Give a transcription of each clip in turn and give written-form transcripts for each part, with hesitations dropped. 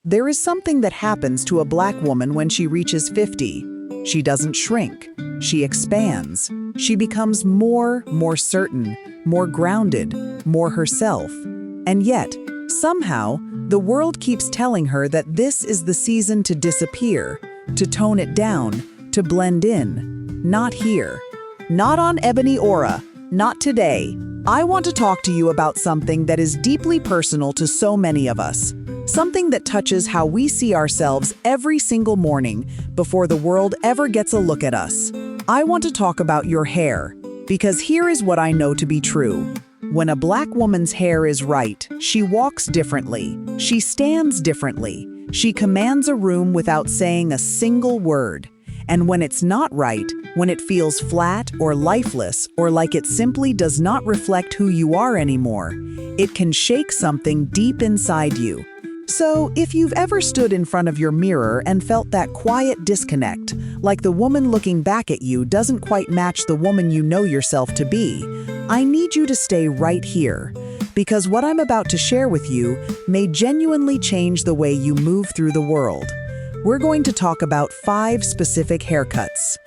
There is something that happens to a Black woman when she reaches 50. She doesn't shrink. She expands. She becomes more certain, more grounded, more herself. And yet, somehow, the world keeps telling her that this is the season to disappear, to tone it down, to blend in. Not here. Not on Ebony Aura. Not today. I want to talk to you about something that is deeply personal to so many of us. Something that touches how we see ourselves every single morning before the world ever gets a look at us. I want to talk about your hair, because here is what I know to be true. When a Black woman's hair is right, she walks differently. She stands differently. She commands a room without saying a single word. And when it's not right, when it feels flat or lifeless or like it simply does not reflect who you are anymore, it can shake something deep inside you. So, if you've ever stood in front of your mirror and felt that quiet disconnect, like the woman looking back at you doesn't quite match the woman you know yourself to be, I need you to stay right here, because what I'm about to share with you may genuinely change the way you move through the world. We're going to talk about 5 specific haircuts.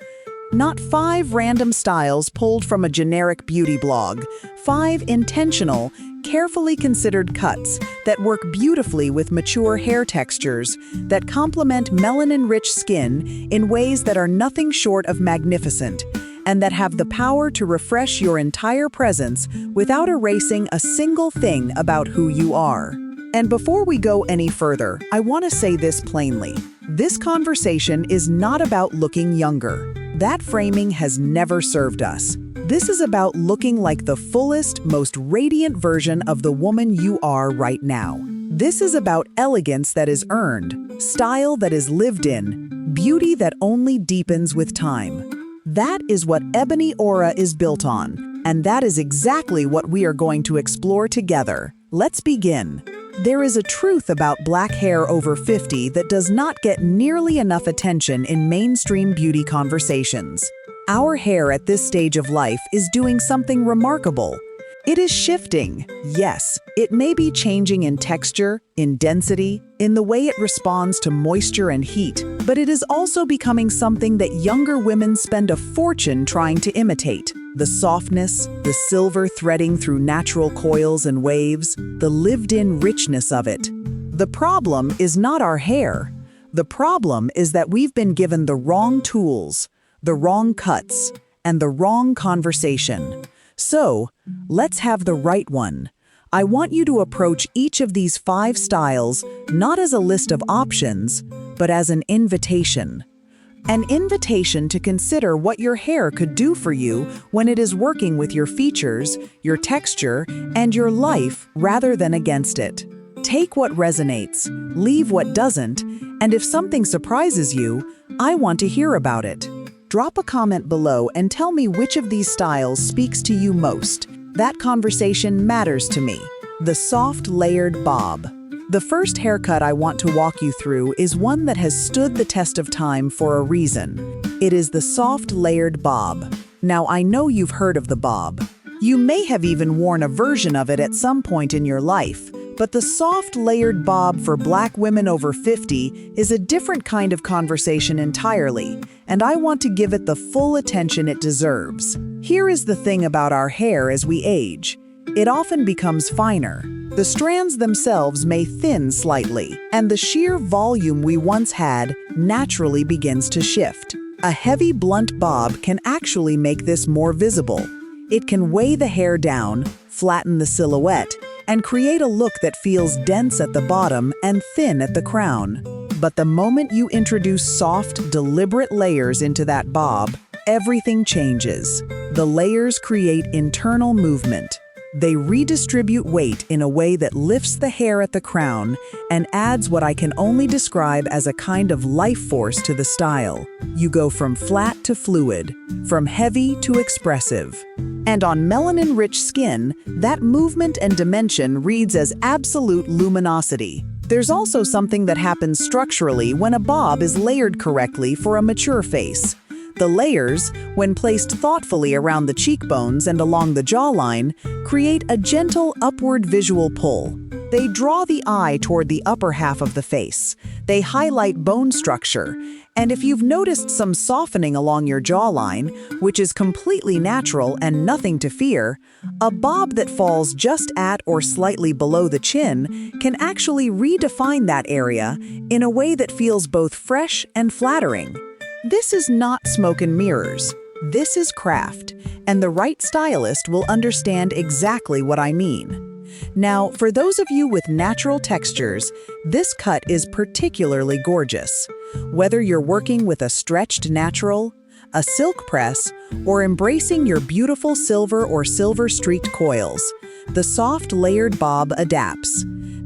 Not 5 random styles pulled from a generic beauty blog. 5 intentional, carefully considered cuts that work beautifully with mature hair textures, that complement melanin-rich skin in ways that are nothing short of magnificent, and that have the power to refresh your entire presence without erasing a single thing about who you are. And before we go any further, I want to say this plainly. This conversation is not about looking younger. That framing has never served us. This is about looking like the fullest, most radiant version of the woman you are right now. This is about elegance that is earned, style that is lived in, beauty that only deepens with time. That is what Ebony Aura is built on, and that is exactly what we are going to explore together. Let's begin. There is a truth about Black hair over 50 that does not get nearly enough attention in mainstream beauty conversations. Our hair at this stage of life is doing something remarkable. It is shifting. Yes, it may be changing in texture, in density, in the way it responds to moisture and heat, but it is also becoming something that younger women spend a fortune trying to imitate. The softness, the silver threading through natural coils and waves, the lived-in richness of it. The problem is not our hair. The problem is that we've been given the wrong tools, the wrong cuts, and the wrong conversation. So, let's have the right one. I want you to approach each of these 5 styles not as a list of options, but as an invitation. An invitation to consider what your hair could do for you when it is working with your features, your texture, and your life rather than against it. Take what resonates, leave what doesn't, and if something surprises you, I want to hear about it. Drop a comment below and tell me which of these styles speaks to you most. That conversation matters to me. The soft layered bob. The first haircut I want to walk you through is one that has stood the test of time for a reason. It is the soft layered bob. Now, I know you've heard of the bob. You may have even worn a version of it at some point in your life, but the soft layered bob for Black women over 50 is a different kind of conversation entirely, and I want to give it the full attention it deserves. Here is the thing about our hair as we age. It often becomes finer. The strands themselves may thin slightly, and the sheer volume we once had naturally begins to shift. A heavy, blunt bob can actually make this more visible. It can weigh the hair down, flatten the silhouette, and create a look that feels dense at the bottom and thin at the crown. But the moment you introduce soft, deliberate layers into that bob, everything changes. The layers create internal movement. They redistribute weight in a way that lifts the hair at the crown and adds what I can only describe as a kind of life force to the style. You go from flat to fluid, from heavy to expressive. And on melanin-rich skin, that movement and dimension reads as absolute luminosity. There's also something that happens structurally when a bob is layered correctly for a mature face. The layers, when placed thoughtfully around the cheekbones and along the jawline, create a gentle upward visual pull. They draw the eye toward the upper half of the face. They highlight bone structure. And if you've noticed some softening along your jawline, which is completely natural and nothing to fear, a bob that falls just at or slightly below the chin can actually redefine that area in a way that feels both fresh and flattering. This is not smoke and mirrors. This is craft, and the right stylist will understand exactly what I mean. Now, for those of you with natural textures, this cut is particularly gorgeous. Whether you're working with a stretched natural, a silk press, or embracing your beautiful silver or silver-streaked coils, the soft layered bob adapts.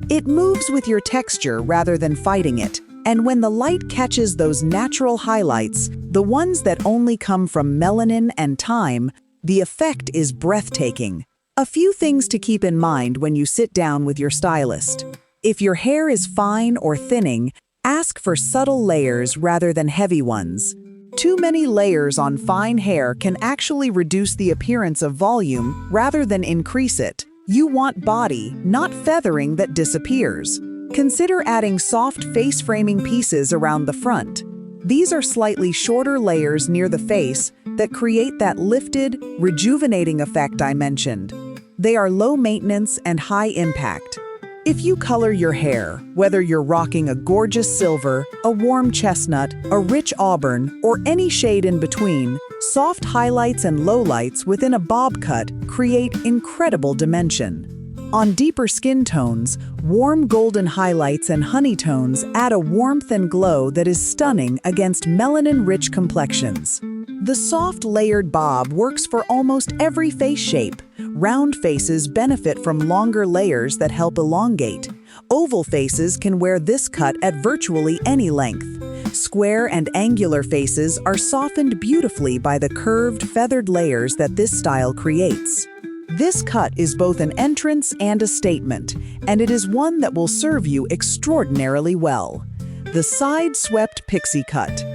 It moves with your texture rather than fighting it. And when the light catches those natural highlights, the ones that only come from melanin and time, the effect is breathtaking. A few things to keep in mind when you sit down with your stylist. If your hair is fine or thinning, ask for subtle layers rather than heavy ones. Too many layers on fine hair can actually reduce the appearance of volume rather than increase it. You want body, not feathering that disappears. Consider adding soft face-framing pieces around the front. These are slightly shorter layers near the face that create that lifted, rejuvenating effect I mentioned. They are low maintenance and high impact. If you color your hair, whether you're rocking a gorgeous silver, a warm chestnut, a rich auburn, or any shade in between, soft highlights and lowlights within a bob cut create incredible dimension. On deeper skin tones, warm golden highlights and honey tones add a warmth and glow that is stunning against melanin-rich complexions. The soft layered bob works for almost every face shape. Round faces benefit from longer layers that help elongate. Oval faces can wear this cut at virtually any length. Square and angular faces are softened beautifully by the curved, feathered layers that this style creates. This cut is both an entrance and a statement, and it is one that will serve you extraordinarily well. The Side-Swept Pixie Cut.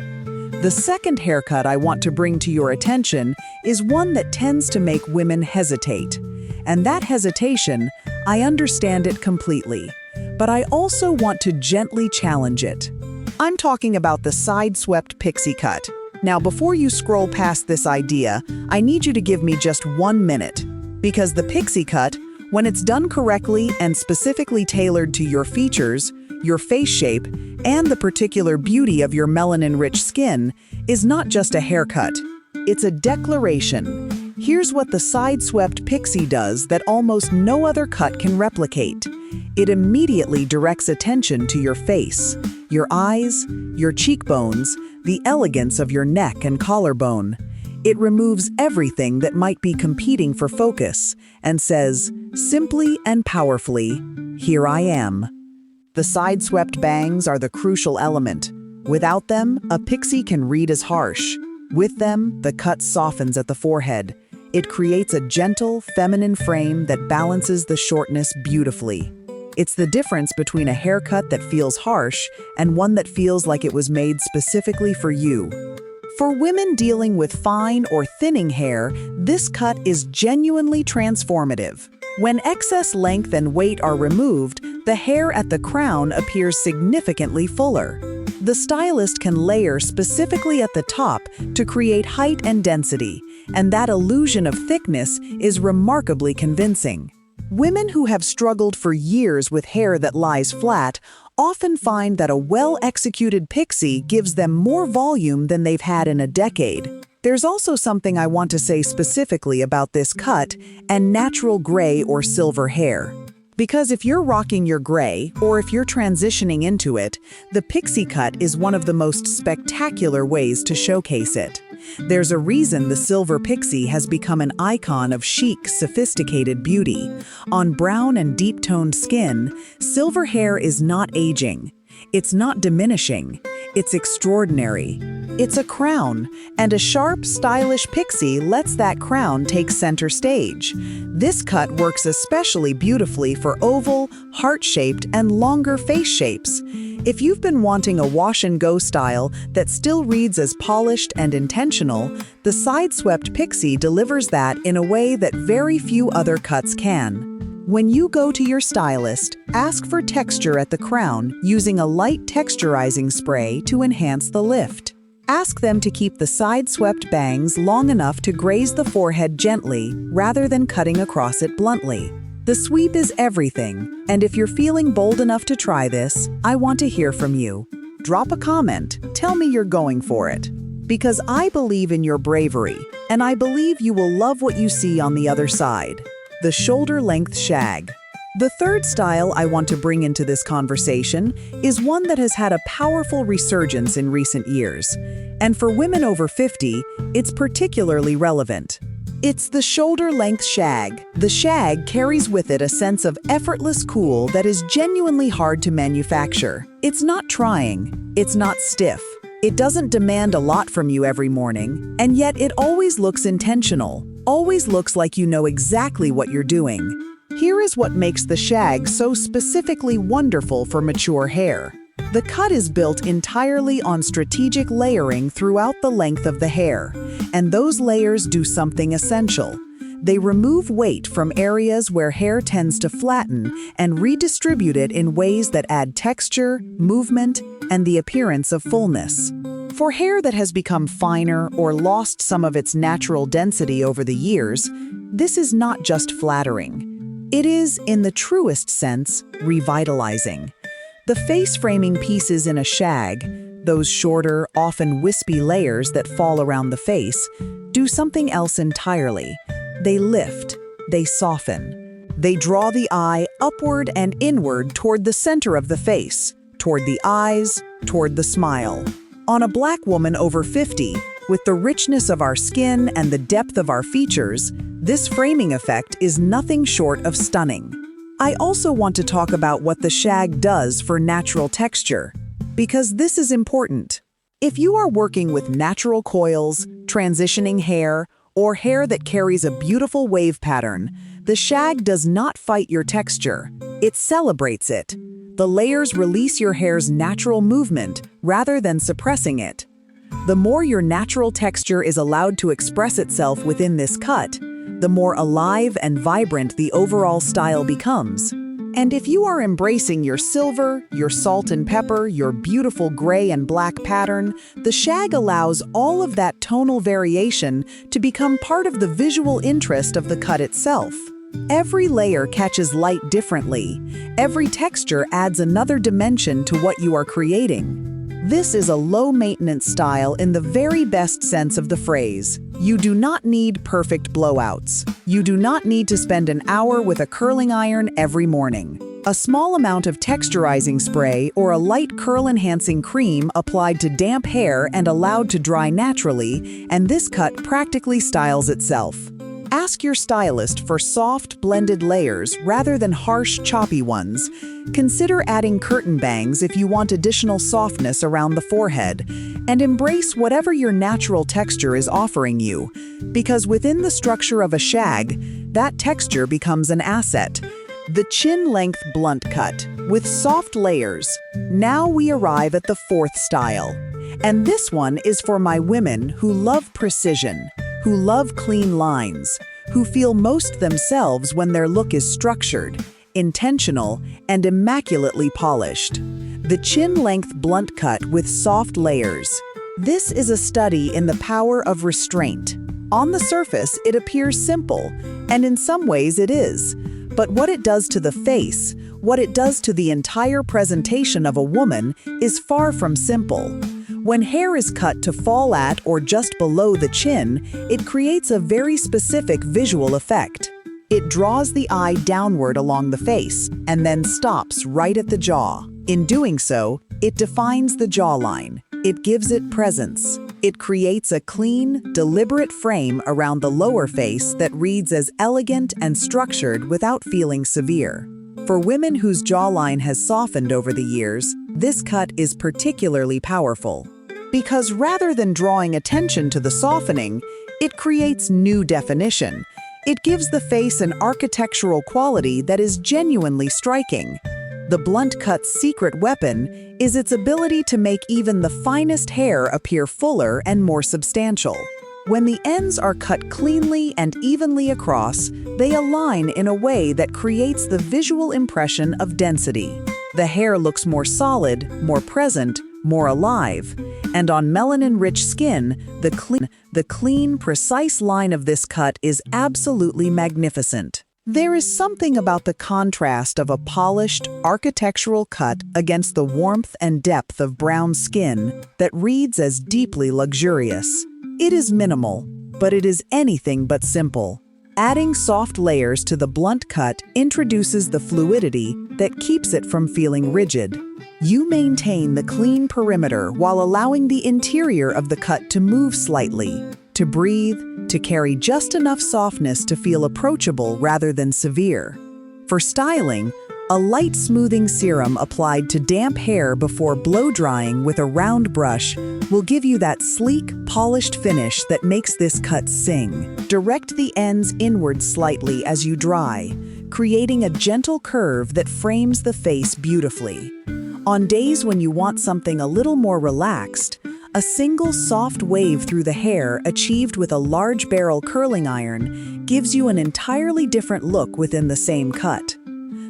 The second haircut I want to bring to your attention is one that tends to make women hesitate. And that hesitation, I understand it completely. But I also want to gently challenge it. I'm talking about the Side-Swept Pixie Cut. Now, before you scroll past this idea, I need you to give me just 1 minute. Because the pixie cut, when it's done correctly and specifically tailored to your features, your face shape, and the particular beauty of your melanin-rich skin, is not just a haircut. It's a declaration. Here's what the side-swept pixie does that almost no other cut can replicate. It immediately directs attention to your face, your eyes, your cheekbones, the elegance of your neck and collarbone. It removes everything that might be competing for focus and says, simply and powerfully, "Here I am." The side-swept bangs are the crucial element. Without them, a pixie can read as harsh. With them, the cut softens at the forehead. It creates a gentle, feminine frame that balances the shortness beautifully. It's the difference between a haircut that feels harsh and one that feels like it was made specifically for you. For women dealing with fine or thinning hair, this cut is genuinely transformative. When excess length and weight are removed, the hair at the crown appears significantly fuller. The stylist can layer specifically at the top to create height and density, and that illusion of thickness is remarkably convincing. Women who have struggled for years with hair that lies flat often find that a well-executed pixie gives them more volume than they've had in a decade. There's also something I want to say specifically about this cut and natural gray or silver hair. Because if you're rocking your gray, or if you're transitioning into it, the pixie cut is one of the most spectacular ways to showcase it. There's a reason the silver pixie has become an icon of chic, sophisticated beauty. On brown and deep-toned skin, silver hair is not aging. It's not diminishing. It's extraordinary. It's a crown, and a sharp, stylish pixie lets that crown take center stage. This cut works especially beautifully for oval, heart-shaped, and longer face shapes. If you've been wanting a wash-and-go style that still reads as polished and intentional, the side-swept pixie delivers that in a way that very few other cuts can. When you go to your stylist, ask for texture at the crown using a light texturizing spray to enhance the lift. Ask them to keep the side-swept bangs long enough to graze the forehead gently rather than cutting across it bluntly. The sweep is everything, and if you're feeling bold enough to try this, I want to hear from you. Drop a comment, tell me you're going for it. Because I believe in your bravery, and I believe you will love what you see on the other side. The shoulder-length shag. The third style I want to bring into this conversation is one that has had a powerful resurgence in recent years. And for women over 50, it's particularly relevant. It's the shoulder-length shag. The shag carries with it a sense of effortless cool that is genuinely hard to manufacture. It's not trying, it's not stiff. It doesn't demand a lot from you every morning, and yet it always looks intentional, always looks like you know exactly what you're doing. Here is what makes the shag so specifically wonderful for mature hair. The cut is built entirely on strategic layering throughout the length of the hair, and those layers do something essential. They remove weight from areas where hair tends to flatten and redistribute it in ways that add texture, movement, and the appearance of fullness. For hair that has become finer or lost some of its natural density over the years, this is not just flattering. It is, in the truest sense, revitalizing. The face-framing pieces in a shag, those shorter, often wispy layers that fall around the face, do something else entirely. They lift, they soften. They draw the eye upward and inward toward the center of the face, toward the eyes, toward the smile. On a Black woman over 50, with the richness of our skin and the depth of our features, this framing effect is nothing short of stunning. I also want to talk about what the shag does for natural texture, because this is important. If you are working with natural coils, transitioning hair, or hair that carries a beautiful wave pattern, the shag does not fight your texture. It celebrates it. The layers release your hair's natural movement rather than suppressing it. The more your natural texture is allowed to express itself within this cut, the more alive and vibrant the overall style becomes. And if you are embracing your silver, your salt and pepper, your beautiful gray and black pattern, the shag allows all of that tonal variation to become part of the visual interest of the cut itself. Every layer catches light differently. Every texture adds another dimension to what you are creating. This is a low-maintenance style in the very best sense of the phrase. You do not need perfect blowouts. You do not need to spend an hour with a curling iron every morning. A small amount of texturizing spray or a light curl-enhancing cream applied to damp hair and allowed to dry naturally, and this cut practically styles itself. Ask your stylist for soft, blended layers rather than harsh, choppy ones. Consider adding curtain bangs if you want additional softness around the forehead, and embrace whatever your natural texture is offering you, because within the structure of a shag, that texture becomes an asset. The chin-length blunt cut, with soft layers. Now we arrive at the fourth style. And this one is for my women who love precision, who love clean lines, who feel most themselves when their look is structured, intentional, and immaculately polished. The chin-length blunt cut with soft layers. This is a study in the power of restraint. On the surface, it appears simple, and in some ways it is. But what it does to the face, what it does to the entire presentation of a woman, is far from simple. When hair is cut to fall at or just below the chin, it creates a very specific visual effect. It draws the eye downward along the face and then stops right at the jaw. In doing so, it defines the jawline. It gives it presence. It creates a clean, deliberate frame around the lower face that reads as elegant and structured without feeling severe. For women whose jawline has softened over the years, this cut is particularly powerful. Because rather than drawing attention to the softening, it creates new definition. It gives the face an architectural quality that is genuinely striking. The blunt cut's secret weapon is its ability to make even the finest hair appear fuller and more substantial. When the ends are cut cleanly and evenly across, they align in a way that creates the visual impression of density. The hair looks more solid, more present, more alive. And on melanin-rich skin, the clean, precise line of this cut is absolutely magnificent. There is something about the contrast of a polished, architectural cut against the warmth and depth of brown skin that reads as deeply luxurious. It is minimal, but it is anything but simple. Adding soft layers to the blunt cut introduces the fluidity that keeps it from feeling rigid. You maintain the clean perimeter while allowing the interior of the cut to move slightly, to breathe, to carry just enough softness to feel approachable rather than severe. For styling, a light smoothing serum applied to damp hair before blow-drying with a round brush will give you that sleek, polished finish that makes this cut sing. Direct the ends inward slightly as you dry, creating a gentle curve that frames the face beautifully. On days when you want something a little more relaxed, a single soft wave through the hair achieved with a large barrel curling iron gives you an entirely different look within the same cut.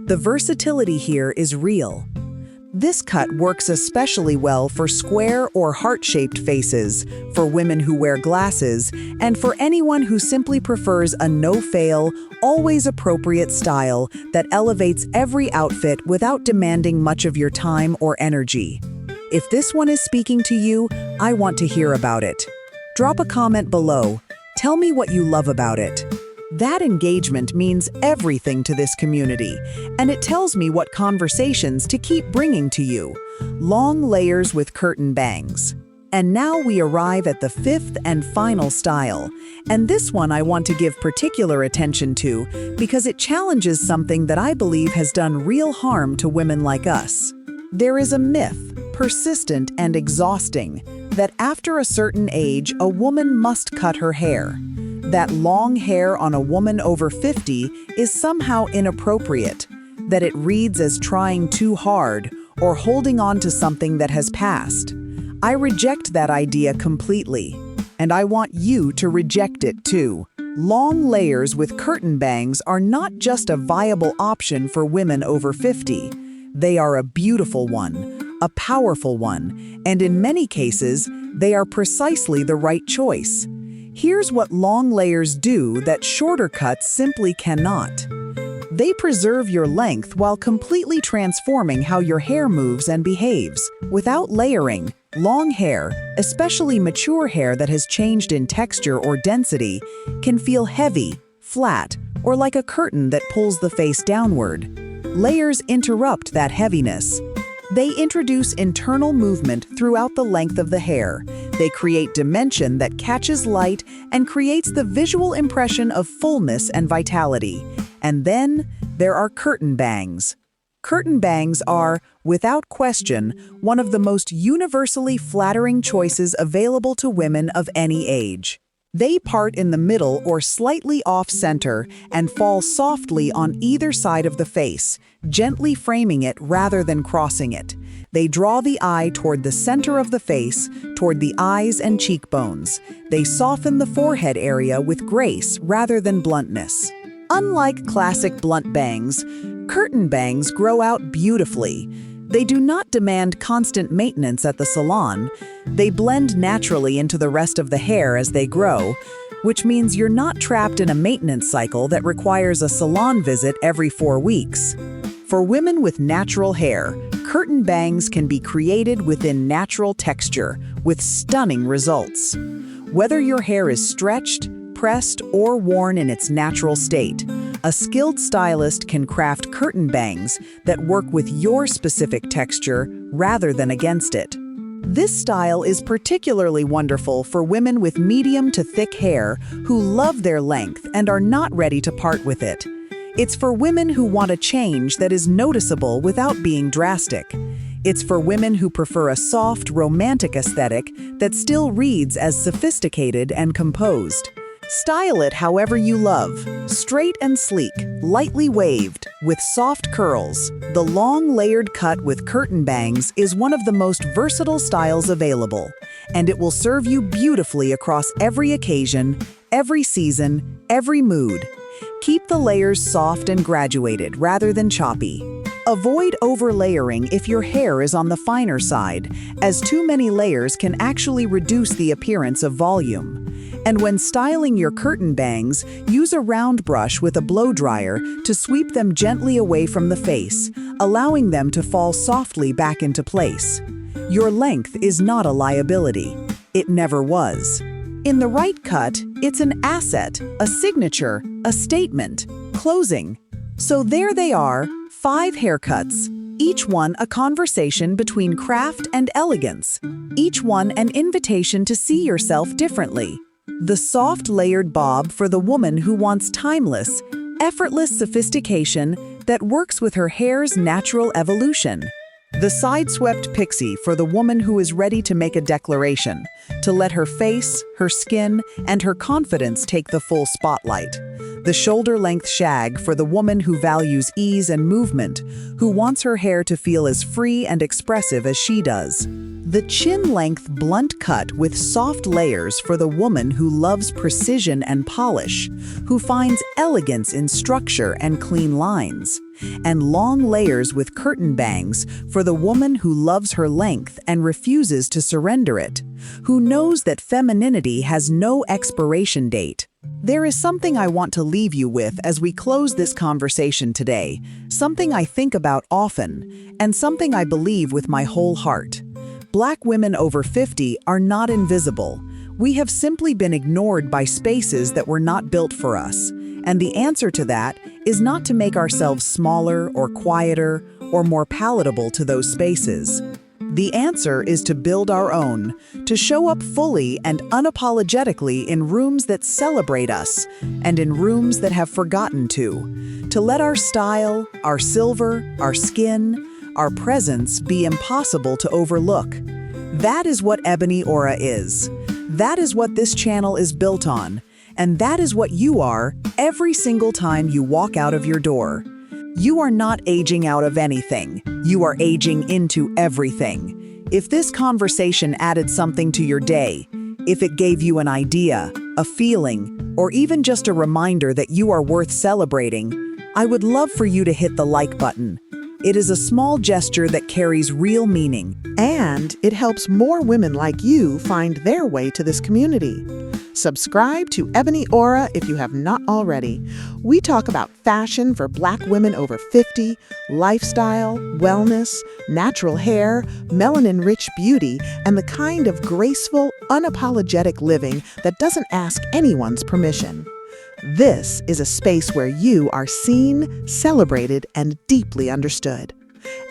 The versatility here is real. This cut works especially well for square or heart-shaped faces, for women who wear glasses, and for anyone who simply prefers a no-fail, always appropriate style that elevates every outfit without demanding much of your time or energy. If this one is speaking to you, I want to hear about it. Drop a comment below. Tell me what you love about it. That engagement means everything to this community, and it tells me what conversations to keep bringing to you. Long layers with curtain bangs. And now we arrive at the fifth and final style, and this one I want to give particular attention to because it challenges something that I believe has done real harm to women like us. There is a myth, persistent and exhausting, that after a certain age, a woman must cut her hair. That long hair on a woman over 50 is somehow inappropriate, that it reads as trying too hard or holding on to something that has passed. I reject that idea completely, and I want you to reject it too. Long layers with curtain bangs are not just a viable option for women over 50. They are a beautiful one, a powerful one, and in many cases, they are precisely the right choice. Here's what long layers do that shorter cuts simply cannot. They preserve your length while completely transforming how your hair moves and behaves. Without layering, long hair, especially mature hair that has changed in texture or density, can feel heavy, flat, or like a curtain that pulls the face downward. Layers interrupt that heaviness. They introduce internal movement throughout the length of the hair. They create dimension that catches light and creates the visual impression of fullness and vitality. And then there are curtain bangs. Curtain bangs are, without question, one of the most universally flattering choices available to women of any age. They part in the middle or slightly off-center and fall softly on either side of the face, gently framing it rather than crossing it. They draw the eye toward the center of the face, toward the eyes and cheekbones. They soften the forehead area with grace rather than bluntness. Unlike classic blunt bangs, curtain bangs grow out beautifully. They do not demand constant maintenance at the salon. They blend naturally into the rest of the hair as they grow, which means you're not trapped in a maintenance cycle that requires a salon visit every 4 weeks. For women with natural hair, curtain bangs can be created within natural texture with stunning results. Whether your hair is stretched, pressed, or worn in its natural state, a skilled stylist can craft curtain bangs that work with your specific texture rather than against it. This style is particularly wonderful for women with medium to thick hair who love their length and are not ready to part with it. It's for women who want a change that is noticeable without being drastic. It's for women who prefer a soft, romantic aesthetic that still reads as sophisticated and composed. Style it however you love, straight and sleek, lightly waved, with soft curls. The long layered cut with curtain bangs is one of the most versatile styles available, and it will serve you beautifully across every occasion, every season, every mood. Keep the layers soft and graduated rather than choppy. Avoid overlayering if your hair is on the finer side, as too many layers can actually reduce the appearance of volume. And when styling your curtain bangs, use a round brush with a blow dryer to sweep them gently away from the face, allowing them to fall softly back into place. Your length is not a liability. It never was. In the right cut, it's an asset, a signature, a statement, closing. So there they are, 5 haircuts, each one a conversation between craft and elegance, each one an invitation to see yourself differently. The soft layered bob for the woman who wants timeless, effortless sophistication that works with her hair's natural evolution. The side-swept pixie for the woman who is ready to make a declaration, to let her face, her skin, and her confidence take the full spotlight. The shoulder-length shag for the woman who values ease and movement, who wants her hair to feel as free and expressive as she does. The chin-length blunt cut with soft layers for the woman who loves precision and polish, who finds elegance in structure and clean lines. And long layers with curtain bangs for the woman who loves her length and refuses to surrender it, who knows that femininity has no expiration date. There is something I want to leave you with as we close this conversation today, something I think about often, and something I believe with my whole heart. Black women over 50 are not invisible. We have simply been ignored by spaces that were not built for us. And the answer to that is not to make ourselves smaller or quieter or more palatable to those spaces. The answer is to build our own, to show up fully and unapologetically in rooms that celebrate us and in rooms that have forgotten to let our style, our silver, our skin, our presence be impossible to overlook. That is what Ebony Aura is. That is what this channel is built on. And that is what you are every single time you walk out of your door. You are not aging out of anything. You are aging into everything. If this conversation added something to your day, if it gave you an idea, a feeling, or even just a reminder that you are worth celebrating, I would love for you to hit the like button. It is a small gesture that carries real meaning. And it helps more women like you find their way to this community. Subscribe to Ebony Aura if you have not already. We talk about fashion for Black women over 50, lifestyle, wellness, natural hair, melanin-rich beauty, and the kind of graceful, unapologetic living that doesn't ask anyone's permission. This is a space where you are seen, celebrated, and deeply understood.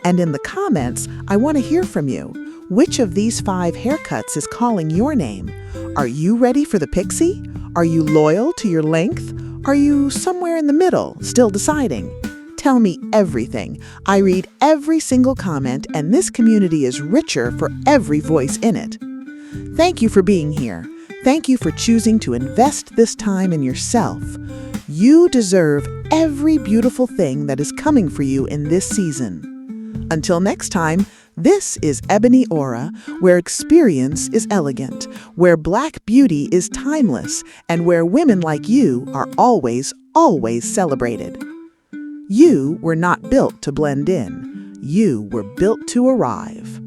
And in the comments, I want to hear from you. Which of these 5 haircuts is calling your name? Are you ready for the pixie? Are you loyal to your length? Are you somewhere in the middle, still deciding? Tell me everything. I read every single comment, and this community is richer for every voice in it. Thank you for being here. Thank you for choosing to invest this time in yourself. You deserve every beautiful thing that is coming for you in this season. Until next time, this is Ebony Aura, where experience is elegant, where Black beauty is timeless, and where women like you are always, always celebrated. You were not built to blend in. You were built to arrive.